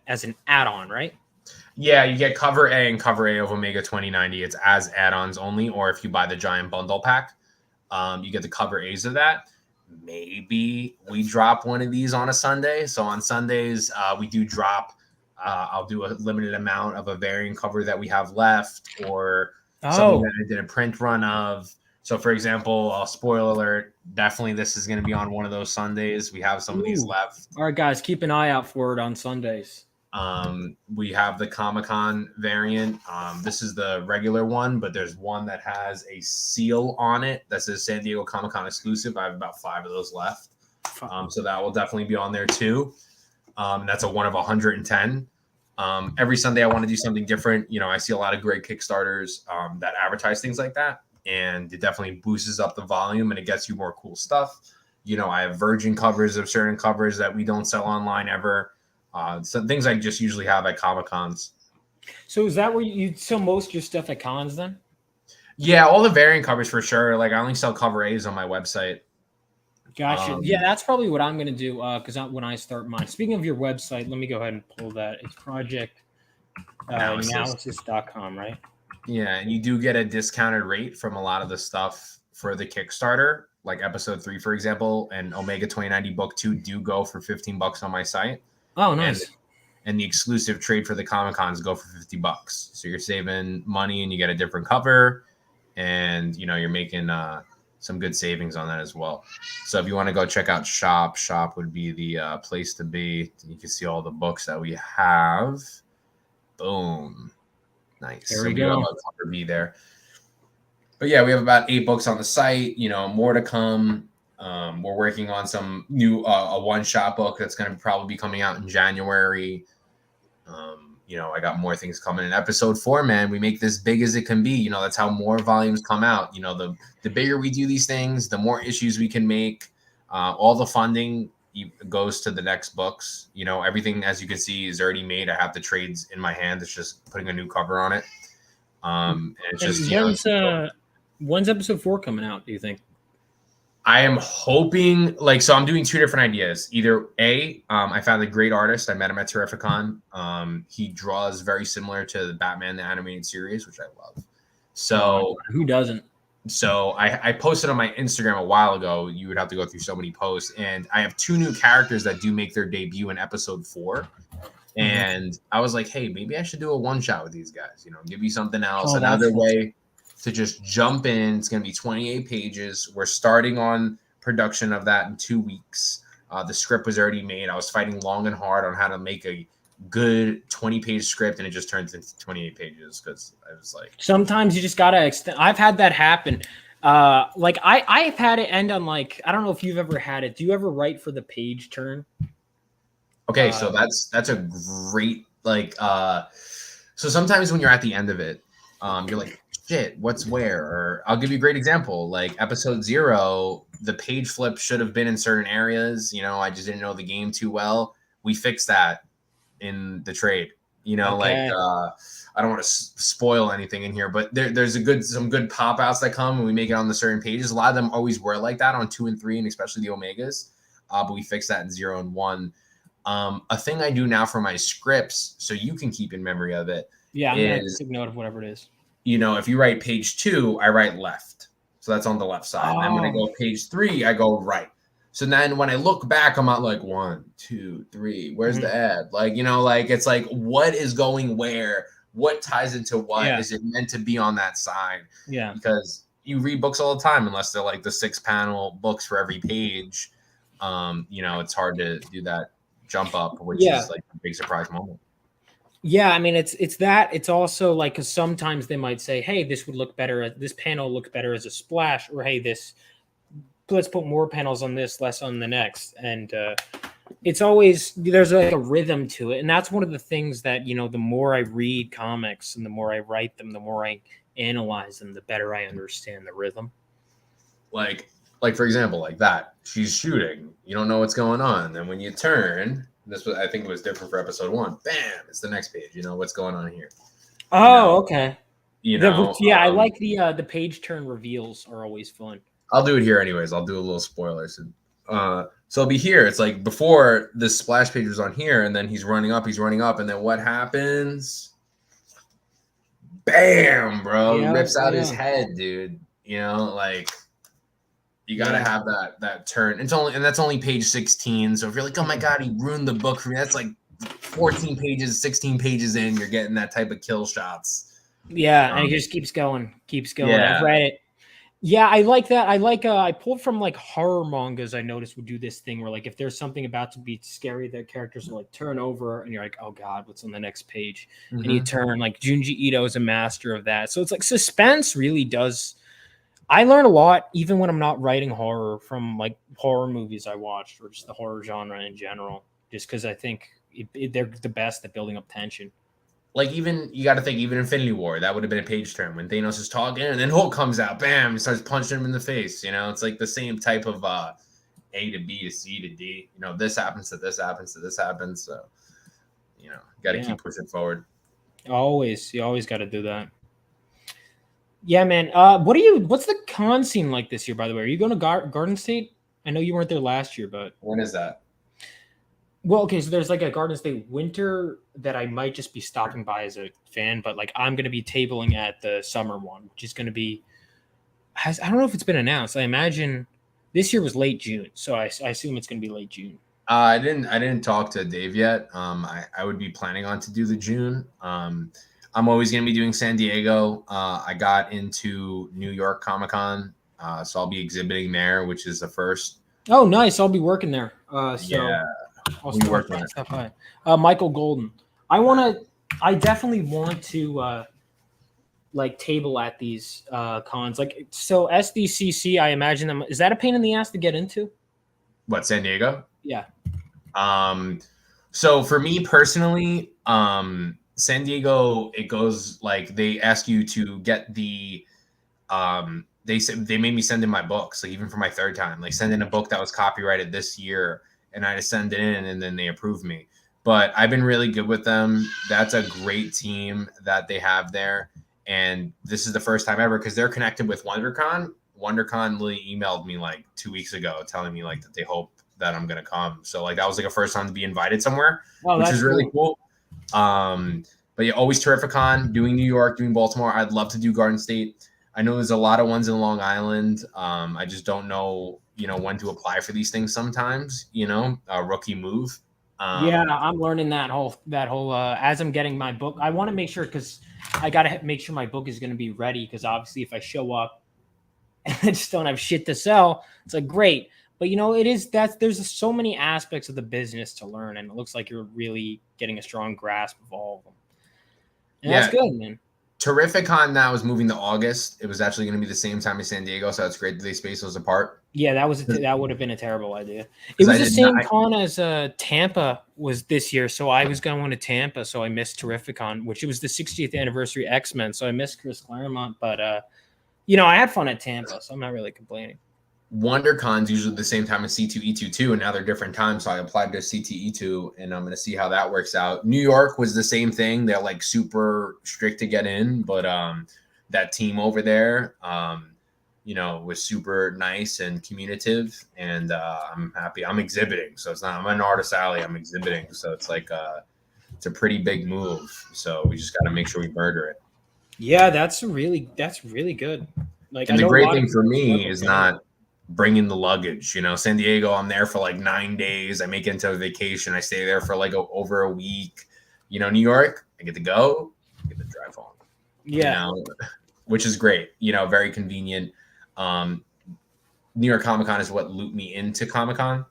as an add-on, right? Yeah, you get cover A and cover A of Omega 2090. It's as add-ons only, or if you buy the giant bundle pack, you get the cover A's of that. Maybe we drop one of these on a Sunday. So on Sundays, we do drop. I'll do a limited amount of a variant cover that we have left, or something that I did a print run of. So, for example, spoiler alert, definitely this is going to be on one of those Sundays. We have some of these left. All right, guys, keep an eye out for it on Sundays. We have the Comic-Con variant. This is the regular one, but there's one that has a seal on it that says San Diego Comic-Con exclusive. I have about 5 of those left. So that will definitely be on there too. That's a 1 of 110. Every Sunday I want to do something different. I see a lot of great Kickstarters that advertise things like that, and it definitely boosts up the volume and it gets you more cool stuff. I have virgin covers of certain covers that we don't sell online ever. Some things I just usually have at Comic-Cons. So is that where you sell most of your stuff at cons then? Yeah, all the variant covers for sure. Like I only sell cover A's on my website. Gotcha. Yeah, that's probably what I'm going to do because when I start mine. Speaking of your website, let me go ahead and pull that. It's project Naosis.com, right? Yeah, and you do get a discounted rate from a lot of the stuff for the Kickstarter, like episode 3, for example, and Omega 2090 book 2 do go for $15 on my site. Oh, nice. And the exclusive trade for the Comic-Cons go for $50. So you're saving money and you get a different cover, and you're making some good savings on that as well. So if you want to go check out Shop would be the place to be. You can see all the books that we have. Boom. Nice. There we go. Have a cover B there. But yeah, we have about 8 books on the site, more to come. We're working on some new a one-shot book that's going to probably be coming out in January. I got more things coming in episode 4, man. We make this big as it can be. That's how more volumes come out. The bigger we do these things, the more issues we can make. All the funding goes to the next books. Everything, as you can see, is already made. I have the trades in my hand. It's just putting a new cover on it. And it's just when's episode 4 coming out, do you think? I am hoping, so I'm doing 2 different ideas. Either I found a great artist. I met him at Terrificon. He draws very similar to the Batman, the animated series, which I love. So who doesn't? So I posted on my Instagram a while ago. You would have to go through so many posts. And I have 2 new characters that do make their debut in episode 4. And I was like, hey, maybe I should do a one-shot with these guys. Give you something else, another way to just jump in. It's going to be 28 pages. We're starting on production of that in 2 weeks. The script was already made. I was fighting long and hard on how to make a good 20-page script, and it just turns into 28 pages because I was like... Sometimes you just got to extend. I've had that happen. I've had it end on I don't know if you've ever had it. Do you ever write for the page turn? Okay, so that's a great, so sometimes when you're at the end of it, you're like, shit, what's where? Or I'll give you a great example. Like episode 0, the page flip should have been in certain areas. I just didn't know the game too well. We fixed that in the trade. Okay. I don't want to spoil anything in here, but there's some good pop outs that come when we make it on the certain pages. A lot of them always were like that on 2 and 3, and especially the Omegas. But we fixed that in 0 and 1. A thing I do now for my scripts, so you can keep in memory of it. Yeah, I'm going to take note of whatever it is. If you write page 2, I write left. So that's on the left side. And then when I go page 3, I go right. So then when I look back, I'm not like 1, 2, 3. Where's the ad? It's like what is going where? What ties into what? Yeah. Is it meant to be on that side? Yeah. Because you read books all the time, unless they're like the 6-panel books for every page. it's hard to do that jump up, which Yeah. is like a big surprise moment. Yeah, I mean it's that. It's also like because sometimes they might say, "Hey, this would look better. This panel look better as a splash," or "Hey, this let's put more panels on this, less on the next." And it's always there's like a rhythm to it, and that's one of the things that the more I read comics and the more I write them, the more I analyze them, the better I understand the rhythm. Like for example, like that she's shooting, you don't know what's going on, then when you turn. This was, I think it was different for episode 1. Bam! It's the next page. What's going on here. Oh, okay. Yeah, I like the page turn reveals are always fun. I'll do it here anyways. I'll do a little spoiler. So it'll be here. It's like before the splash page was on here, and then he's running up, and then what happens? Bam, bro! Yeah, Rips out his head, dude. Like you gotta have that turn. That's only page 16. So if you're like, oh my god, he ruined the book for me, that's like 14 pages, 16 pages in, you're getting that type of kill shots. Yeah, and it just keeps going. Yeah. I've read it. Yeah, I like that. I pulled from like horror mangas. I noticed would do this thing where like if there's something about to be scary, the characters will like turn over and you're like, oh god, what's on the next page? And you turn. Like Junji Ito is a master of that. So it's like suspense really does. I learn a lot even when I'm not writing horror from like horror movies I watched or just the horror genre in general. Just because I think they're the best at building up tension. Like even you got to think even Infinity War, that would have been a page turn when Thanos is talking and then Hulk comes out, bam, and starts punching him in the face. It's like the same type of A to B to C to D. This happens to this happens to this happens. So got to keep pushing forward. You always got to do that. Yeah, man. What's the con scene like this year? By the way, are you going to Garden State? I know you weren't there last year, but when is that? Well, okay, so there's like a Garden State winter that I might just be stopping by as a fan, but like I'm going to be tabling at the summer one, which is going to be. I don't know if it's been announced. I imagine this year was late June, so I assume it's going to be late June. I didn't talk to Dave yet. I would be planning on to do the June. I'm always going to be doing San Diego. I got into New York Comic-Con, so I'll be exhibiting there, which is the first. Oh, nice! I'll be working there. Yeah. I'll start stuff by. Michael Golden. I definitely want to like table at these cons. Like so SDCC, I imagine them. Is that a pain in the ass to get into? What, San Diego? Yeah. So for me personally, San Diego, it goes like they ask you to get the they made me send in my books, like even for my third time, like send in a book that was copyrighted this year. And I just send it in and then they approve me. But I've been really good with them. That's a great team that they have there. And this is the first time ever because they're connected with WonderCon. WonderCon literally emailed me like 2 weeks ago telling me like that they hope that I'm going to come. So like that was like a first time to be invited somewhere, which is really cool. But yeah, always Terrificon, doing New York, doing Baltimore. I'd love to do Garden State. I know there's a lot of ones in Long Island. I just don't know, when to apply for these things sometimes, a rookie move. Yeah, I'm learning that whole as I'm getting my book. I want to make sure because I got to make sure my book is going to be ready because obviously if I show up and I just don't have shit to sell, it's like great. But there's so many aspects of the business to learn and it looks like you're really getting a strong grasp of all of them. And that's good, man. Terrificon now is moving to August. It was actually going to be the same time as San Diego, so it's great that they space those apart. Yeah, that would have been a terrible idea. It was the same con as Tampa was this year, so I was going to Tampa, so I missed Terrificon, which it was the 60th anniversary X-Men, so I missed Chris Claremont, but I had fun at Tampa, so I'm not really complaining. WonderCon's usually the same time as C2E2 too, and now they're different times. So I applied to CTE2, and I'm going to see how that works out. New York was the same thing. They're like super strict to get in, but that team over there, was super nice and communicative, and I'm happy. I'm exhibiting, so it's not. I'm an artist alley. I'm exhibiting, so it's like it's a pretty big move. So we just got to make sure we murder it. Yeah, that's really good. Like, and the great thing for me is not bringing the luggage. San Diego, I'm there for like 9 days. I make it into a vacation. I stay there for like over a week. New York, I get to go, I get to drive home. Yeah. Which is great. Very convenient. New York Comic Con is what looped me into Comic Con.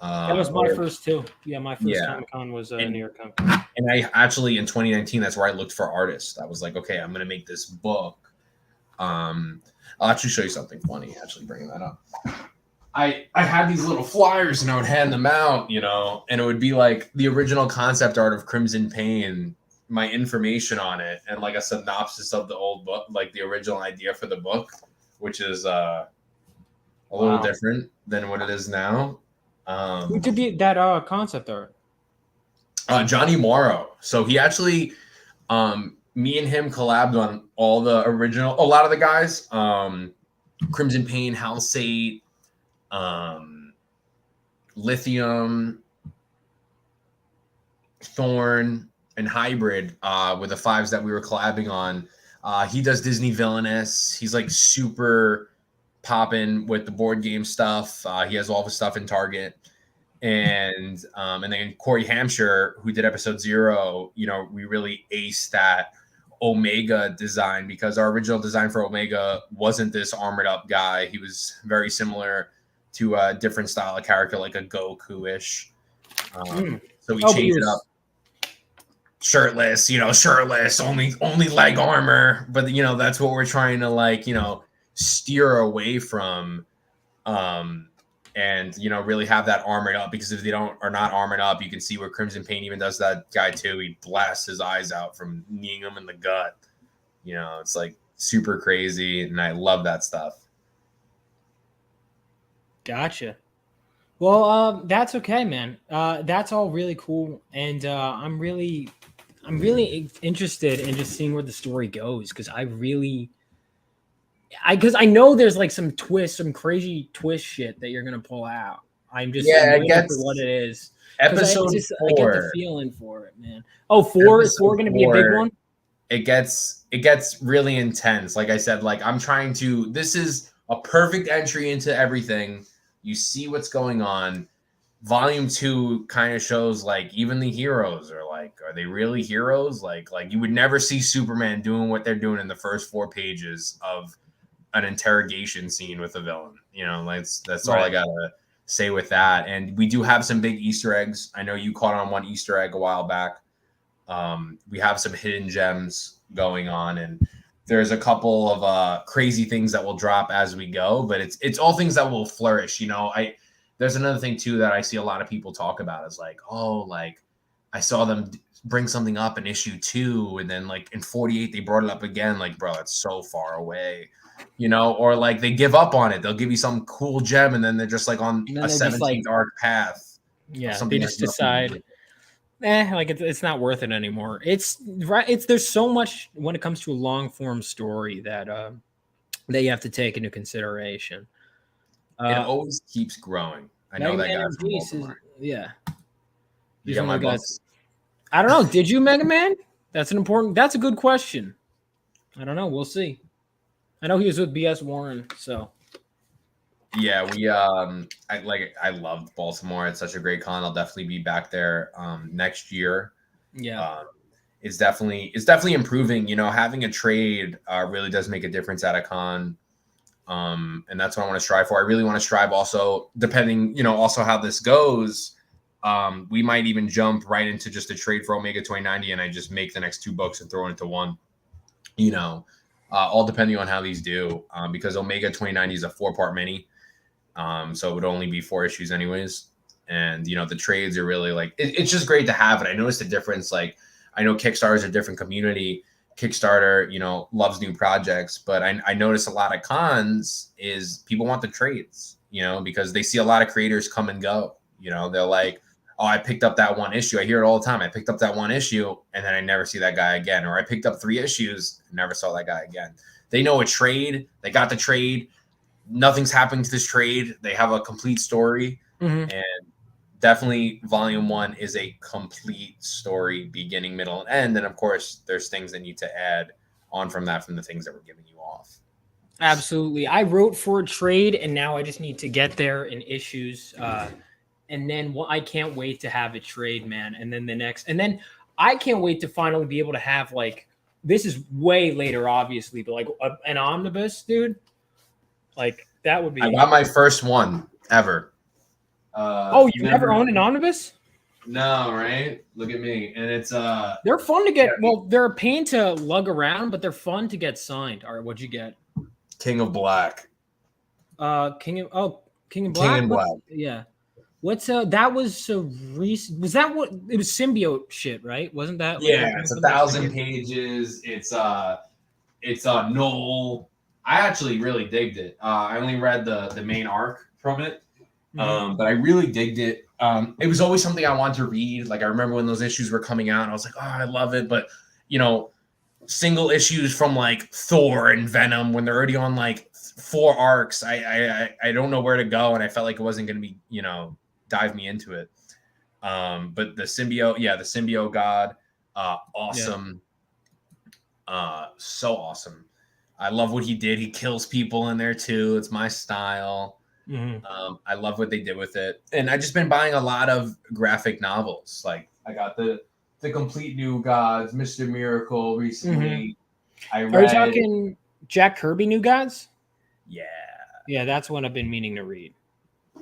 That was my first too. Yeah, my first Comic Con was New York Comic Con. And I actually in 2019, that's where I looked for artists. I was like, okay, I'm gonna make this book. I'll actually show you something funny. Actually, bringing that up. I had these little flyers and I would hand them out, and it would be like the original concept art of Crimson Pain, my information on it, and like a synopsis of the old book, like the original idea for the book, which is a little different than what it is now. Who did that concept art? Johnny Morrow. So he actually, me and him collabed on all the original, a lot of the guys, Crimson Pain, Halsate, Lithium, Thorn, and Hybrid were the fives that we were collabing on. He does Disney Villainous. He's like super popping with the board game stuff. He has all the stuff in Target. And then Corey Hampshire, who did episode 0, we really aced that Omega design because our original design for Omega wasn't this armored up guy. He was very similar to a different style of character, like a Goku-ish. So we changed it up. Shirtless, only leg armor. But, that's what we're trying to steer away from. And really have that armored up, because if they are not armored up, you can see where Crimson Pain even does that guy too. He blasts his eyes out from kneeing him in the gut. It's like super crazy, and I love that stuff. Gotcha. Well, that's okay, man. That's all really cool, and I'm really interested in just seeing where the story goes, because I know there's like some crazy twist shit that you're gonna pull out. I'm just waiting for what it is. Episode 4. I get the feeling for it, man. Oh, 4 is 4 gonna be a big one? It gets really intense. Like I said, this is a perfect entry into everything. You see what's going on. Volume 2 kind of shows even the heroes are they really heroes? Like you would never see Superman doing what they're doing in the first 4 pages of an interrogation scene with a villain. That's all I gotta say with that. And we do have some big Easter eggs. I know you caught on one Easter egg a while back. We have some hidden gems going on, and there's a couple of crazy things that will drop as we go, but it's all things that will flourish. There's another thing too that I see a lot of people talk about is I saw them bring something up in issue 2, and then in 48 they brought it up again. Bro, it's so far away, or they give up on it. They'll give you some cool gem, and then they're just on a 17th arc path. Yeah, they just decide, it's not worth it anymore. It's right. There's so much when it comes to a long form story that you have to take into consideration. It always keeps growing. I know that guy from Baltimore. Yeah. You got my books? I don't know. Did you, Mega Man? That's a good question. I don't know. We'll see. I know he was with BS Warren, so. Yeah, I loved Baltimore. It's such a great con. I'll definitely be back there next year. Yeah. It's definitely improving. Having a trade really does make a difference at a con. And that's what I want to strive for. I really want to strive also, depending, also how this goes. We might even jump right into just a trade for Omega 2090, and I just make the next 2 books and throw it into one, all depending on how these do, because Omega 2090 is a 4-part mini. So it would only be 4 issues anyways. And, the trades are really it's just great to have it. I noticed a difference. I know Kickstarter is a different community. Kickstarter, loves new projects, but I notice a lot of cons is people want the trades, because they see a lot of creators come and go. They're like, oh, I picked up that 1 issue. I hear it all the time. I picked up that 1 issue, and then I never see that guy again. Or I picked up 3 issues, and never saw that guy again. They know a trade. They got the trade. Nothing's happening to this trade. They have a complete story. Mm-hmm. And definitely volume 1 is a complete story, beginning, middle, and end. And of course, there's things that need to add on from the things that we're giving you off. Absolutely. I wrote for a trade, and now I just need to get there in issues. And then I can't wait to have a trade, man. And then I can't wait to finally be able to have this is way later, obviously, but an omnibus, dude. That would be. I got my first one ever. Oh, you never owned an omnibus? No, right? Look at me. And it's They're fun to get. Well, they're a pain to lug around, but they're fun to get signed. All right, what'd you get? King of Black. King of King Black. in Black. Yeah. What's that was so recent. Was that what it was? Symbiote shit, right? Wasn't that? Like, Yeah, it's 1,000 pages. It's Noel. I actually really digged it. I only read the main arc from it, but I really digged it. It was always something I wanted to read. Like I remember when those issues were coming out, and I was like, oh, I love it. But you know, single issues from like Thor and Venom when they're already on like 4 arcs, I don't know where to go, and I felt like it wasn't going to be dive me into it. But the symbiote god, awesome. So awesome. I love what he did. He kills people in there too. It's my style. I love what they did with it. And I've just been buying a lot of graphic novels. Like I got the Complete New Gods, Mr. Miracle recently. I read. Are you talking Jack Kirby New Gods? Yeah. Yeah, that's one I've been meaning to read.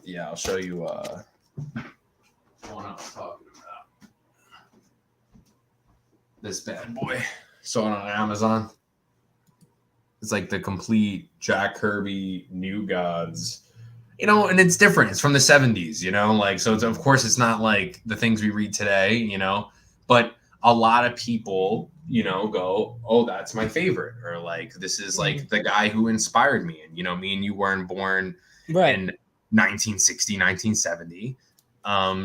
Yeah, I'll show you what I was talking about. This bad boy. Saw it on Amazon. It's like the complete Jack Kirby New Gods. And it's different. It's from the 70s, like, so it's, of course it's not like the things we read today, but a lot of people, go, oh, that's my favorite. Or like, this is like the guy who inspired me. And, me and you weren't born in 1960, 1970.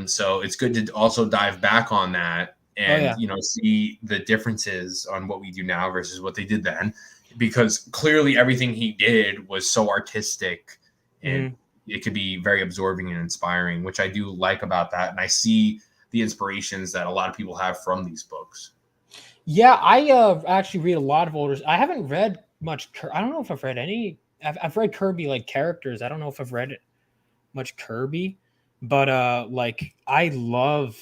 So it's good to also dive back on that and, see the differences on what we do now versus what they did then, because clearly everything he did was so artistic and it could be very absorbing and inspiring, which I do like about that. And I see the inspirations that a lot of people have from these books. Yeah, I actually read a lot of older. I haven't read much. I don't know if I've read any. I've read Kirby like characters. I don't know if I've read much Kirby, but like I love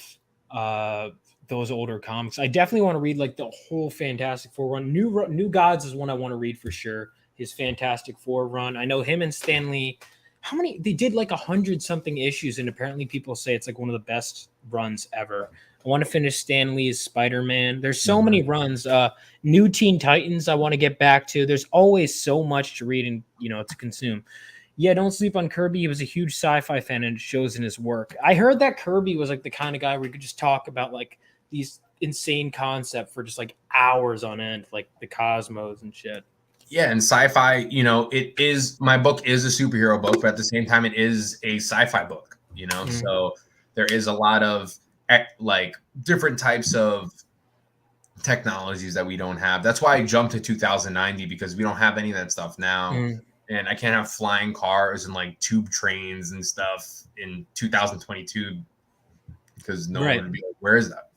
those older comics. I definitely want to read like the whole Fantastic Four run. New Gods is one I want to read for sure. His Fantastic Four run. I know him and Stan Lee. How many? They did like 100-something issues, and apparently people say it's like one of the best runs ever. I want to finish Stan Lee's Spider-Man. There's so many runs. New Teen Titans I want to get back to. There's always so much to read and to consume. Yeah, don't sleep on Kirby. He was a huge sci-fi fan, and it shows in his work. I heard that Kirby was like the kind of guy where you could just talk about like these insane concepts for just like hours on end, like the cosmos and shit. Yeah, and sci-fi, it is, my book is a superhero book, but at the same time, it is a sci-fi book, so there is a lot of like different types of technologies that we don't have. That's why I jumped to 2090, because we don't have any of that stuff now. And I can't have flying cars and like tube trains and stuff in 2022 because no one would be like, where is that?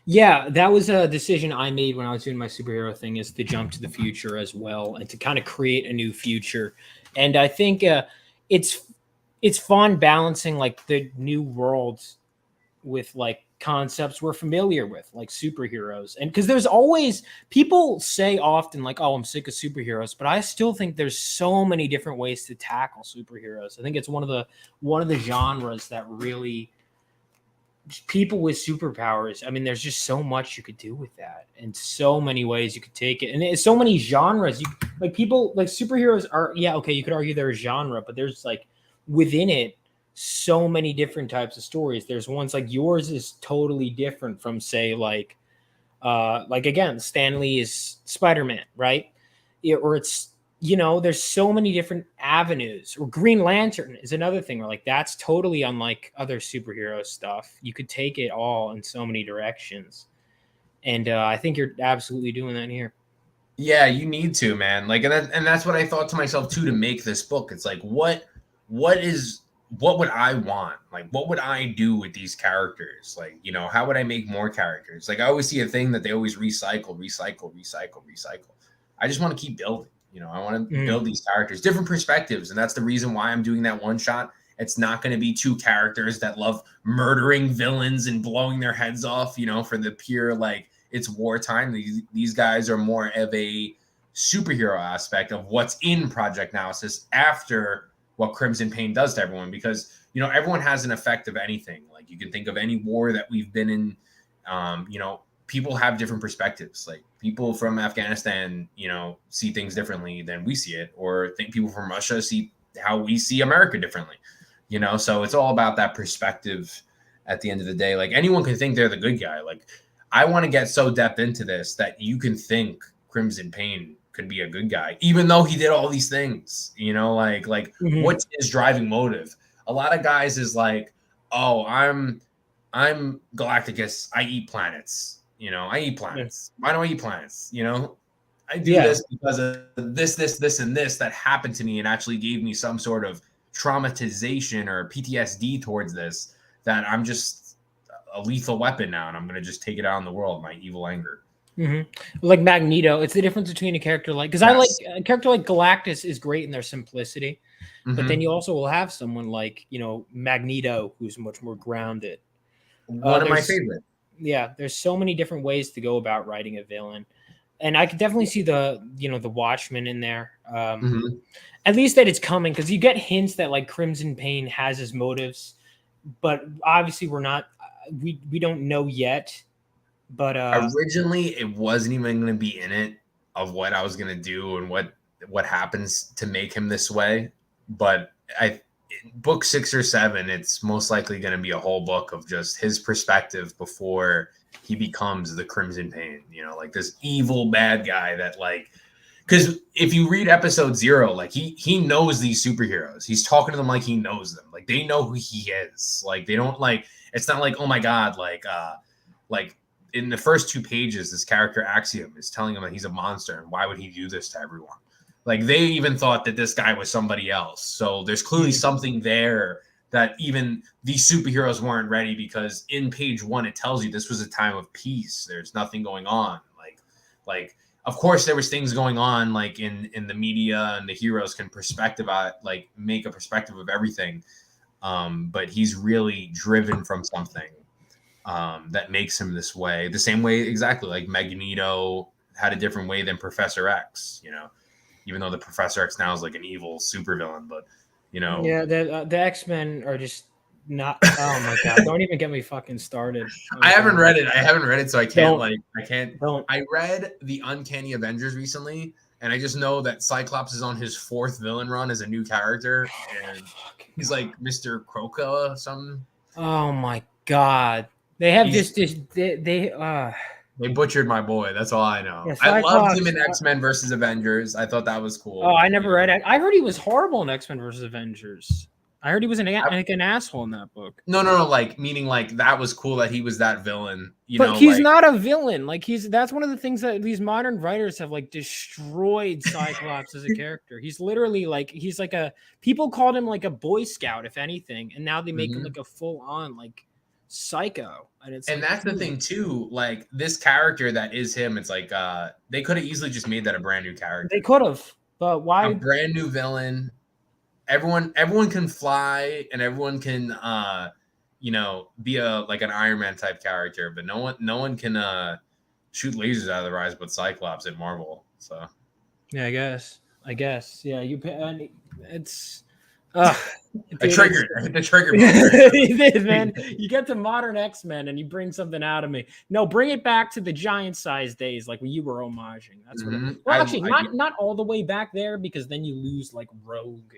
Yeah, that was a decision I made when I was doing my superhero thing, is to jump to the future as well and to kind of create a new future. And I think it's fun balancing like the new worlds with like concepts we're familiar with, like superheroes. And because there's always, people say often like, oh, I'm sick of superheroes, but I still think there's so many different ways to tackle superheroes. I think it's one of the genres that really, people with superpowers, I mean, there's just so much you could do with that and so many ways you could take it. And it's so many genres. Like people, like superheroes are, yeah, okay, you could argue they're a genre, but there's like within it so many different types of stories. There's ones like yours is totally different from say like again, Stan Lee is Spider-Man, right? Or it's, there's so many different avenues. Or Green Lantern is another thing where like that's totally unlike other superhero stuff. You could take it all in so many directions. And I think you're absolutely doing that here. Yeah, you need to, man. Like, and that's what I thought to myself too, to make this book. It's like, what would I want? Like, what would I do with these characters? Like, how would I make more characters? Like, I always see a thing that they always recycle. I just want to keep building. I want to build these characters, different perspectives. And that's the reason why I'm doing that one shot. It's not going to be 2 characters that love murdering villains and blowing their heads off, for the pure, like, it's wartime. These guys are more of a superhero aspect of what's in Project Naosis after what Crimson Pain does to everyone. Because you know, everyone has an effect of anything. Like you can think of any war that we've been in. You know, people have different perspectives. Like people from Afghanistan, you know, see things differently than we see it, or think people from Russia see how we see America differently. You know, so it's all about that perspective at the end of the day. Like anyone can think they're the good guy. Like I want to get so depth into this that you can think Crimson Pain could be a good guy, even though he did all these things, you know, like what's his driving motive? A lot of guys is like, oh, I'm Galacticus. I eat planets. You know, I eat planets. Why do I eat planets? You know, I do this because of this, and this that happened to me and actually gave me some sort of traumatization or PTSD towards this, that I'm just a lethal weapon now and I'm going to just take it out on the world, my evil anger. Like Magneto, it's the difference between a character like, because I like a character like Galactus is great in their simplicity, but then you also will have someone like, you know, Magneto, who's much more grounded. One of my favorite. Yeah, there's so many different ways to go about writing a villain, and I could definitely see the, you know, the Watchmen in there. At least that it's coming, because you get hints that like Crimson Pain has his motives, but obviously we don't know yet. But originally it wasn't even going to be in it of what I was going to do and what happens to make him this way. But book 6 or 7, it's most likely going to be a whole book of just his perspective before he becomes the Crimson Pain, you know, like this evil bad guy that like, because if you read episode 0, like he knows these superheroes. He's talking to them like he knows them. Like they know who he is. Like they don't like, it's not like, oh my God, like in the first 2 pages, this character Axiom is telling him that he's a monster and why would he do this to everyone? Like they even thought that this guy was somebody else. So there's clearly something there that even these superheroes weren't ready, because in page 1 it tells you this was a time of peace. There's nothing going on. Like of course there was things going on like in the media, and the heroes can make a perspective of everything. But he's really driven from something that makes him this way. The same way exactly like Magneto had a different way than Professor X, you know, even though the Professor X now is like an evil supervillain, but you know. Yeah, the X-Men are just not, oh my God, don't even get me fucking started. I haven't read it, so I can't Don't. I read the Uncanny Avengers recently, and I just know that Cyclops is on his 4th villain run as a new character, and he's like Mr. Croca or something. Oh my God. They have They butchered my boy. That's all I know. Yeah, I loved him in X-Men versus Avengers. I thought that was cool. Oh, I never read it. I heard he was horrible in X-Men versus Avengers. I heard he was like an asshole in that book. No, like meaning like that was cool that he was that villain. But he's not a villain. Like that's one of the things that these modern writers have like destroyed Cyclops as a character. He's literally like people called him like a Boy Scout, if anything, and now they make him like a full on like psycho. And that's the thing too. Like this character that is him, it's like they could have easily just made that a brand new character. They could have, but why? A brand new villain. Everyone can fly, and everyone can you know, be like an Iron Man type character, but no one can shoot lasers out of their eyes but Cyclops at Marvel. So yeah, I guess yeah, it's I hit the trigger. You did, man. You get to modern X-Men and you bring something out of me. No, bring it back to the giant size days, like when you were homaging. That's what. Well, actually, not all the way back there, because then you lose like Rogue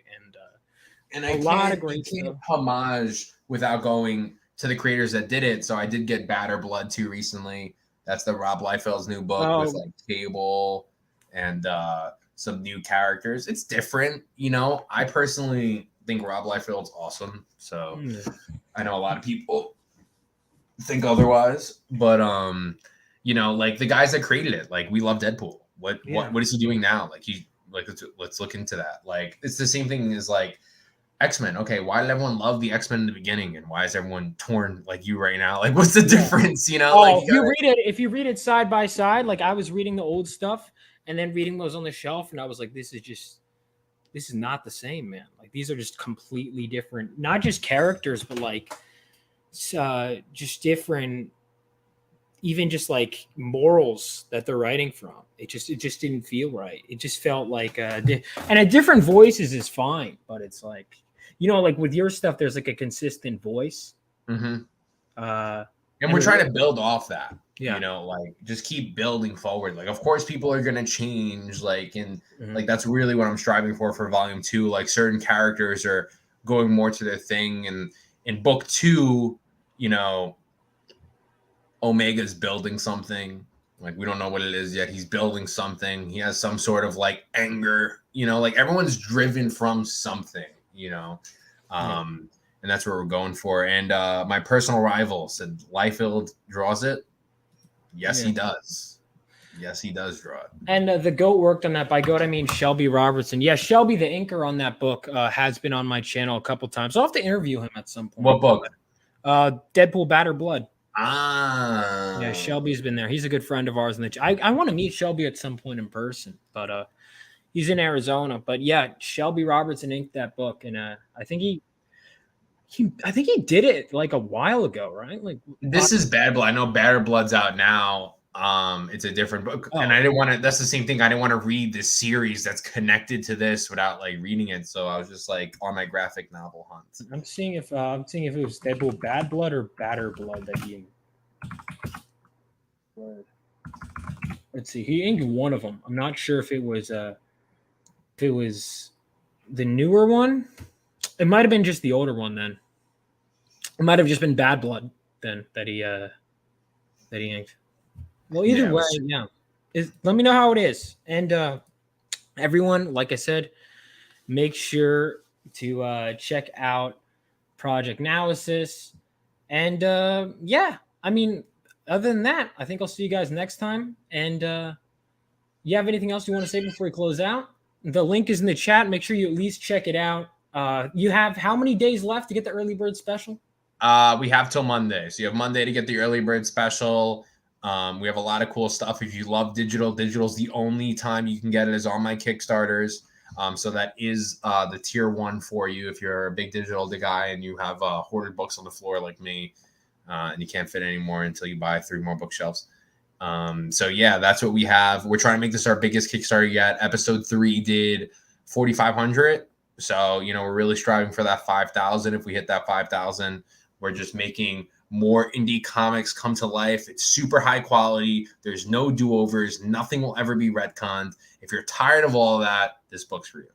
and a lot of great stuff. Homage without going to the creators that did it. So I did get Batter Blood 2 recently. That's the Rob Liefeld's new book with like Cable and some new characters. It's different, you know. I personally think Rob Liefeld's awesome, so I know a lot of people think otherwise, but you know, like the guys that created it, like we love Deadpool. What is he doing now? Let's look into that. Like it's the same thing as like X-Men. Okay, why did everyone love the X-Men in the beginning, and why is everyone torn like you right now? Like what's the difference, you know? Like if you read it side by side, like I was reading the old stuff and then reading those on the shelf, and I was like, this is not the same, man. Like these are just completely different, not just characters, but like just different, even just like morals that they're writing from. It just didn't feel right. It just felt like and a different voices is fine, but it's like like with your stuff, there's like a consistent voice. Mm-hmm. And we're trying to build off that. Yeah. Like just keep building forward. Like, of course, people are gonna change. Like, and Mhm. like that's really what I'm striving for volume 2. Like, certain characters are going more to their thing, and in book 2, Omega's building something. Like, we don't know what it is yet. He's building something. He has some sort of like anger. Like everyone's driven from something. And that's what we're going for. And my personal rival said Liefeld draws it. Yes, he does. Yes, he does draw it. And the GOAT worked on that. By GOAT, I mean Shelby Robertson. Yeah, Shelby, the inker on that book, has been on my channel a couple times. I'll have to interview him at some point. What book? Deadpool Batter Blood. Ah. Yeah, Shelby's been there. He's a good friend of ours. I want to meet Shelby at some point in person, but he's in Arizona. But yeah, Shelby Robertson inked that book, and I think he did it like a while ago, right? Like, this is Bad Blood. I know Batter Blood's out now. It's a different book, and I didn't want to. That's the same thing. I didn't want to read this series that's connected to this without like reading it. So I was just like on my graphic novel hunt. I'm seeing if it was Deadpool Bad Blood or Batter Blood that he. Let's see. He inked one of them. I'm not sure if it was the newer one. It might have been just the older one then. It might have just been Bad Blood then that he inked. Well, either way, yeah. Let me know how it is. And everyone, like I said, make sure to check out Project Naosis. And yeah, I mean, other than that, I think I'll see you guys next time. And you have anything else you want to say before we close out? The link is in the chat. Make sure you at least check it out. You have how many days left to get the early bird special? We have till Monday. So you have Monday to get the early bird special. We have a lot of cool stuff. If you love digital's the only time you can get it is on my Kickstarters. So that is the tier 1 for you if you're a big digital guy and you have hoarded books on the floor like me, and you can't fit anymore until you buy 3 more bookshelves. So yeah, that's what we have. We're trying to make this our biggest Kickstarter yet. Episode 3 did 4,500. So, we're really striving for that 5,000. If we hit that 5,000, we're just making more indie comics come to life. It's super high quality. There's no do-overs. Nothing will ever be retconned. If you're tired of all of that, this book's for you.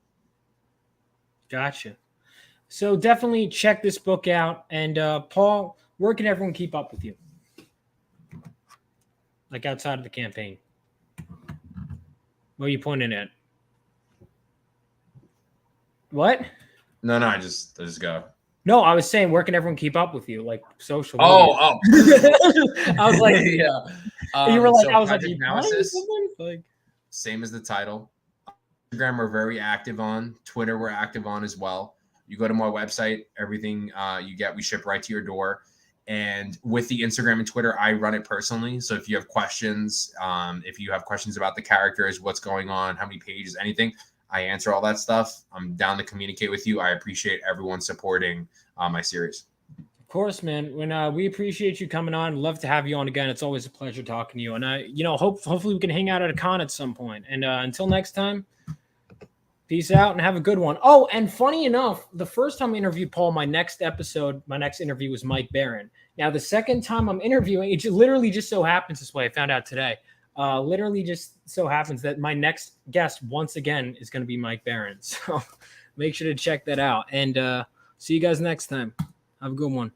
Gotcha. So definitely check this book out. And Paul, where can everyone keep up with you? Like outside of the campaign. What are you pointing at? What? No, I just go. No, I was saying, where can everyone keep up with you? Like social media. Oh. I was like, yeah. You were like, so I was like, Naosis, like, same as the title. Instagram, we're very active on. Twitter, we're active on as well. You go to my website, everything you get, we ship right to your door. And with the Instagram and Twitter, I run it personally. So if you have questions, about the characters, what's going on, how many pages, anything, I answer all that stuff. I'm down to communicate with you. I appreciate everyone supporting my series. Of course, man. When we appreciate you coming on. Love to have you on again. It's always a pleasure talking to you. And hopefully we can hang out at a con at some point. And until next time, peace out and have a good one. Oh, and funny enough, the first time I interviewed Paul, my next interview was Mike Barron. Now, the second time I'm interviewing, it literally just so happens this way. I found out today. Literally just so happens that my next guest once again is going to be Mike Barron. So make sure to check that out. And see you guys next time. Have a good one.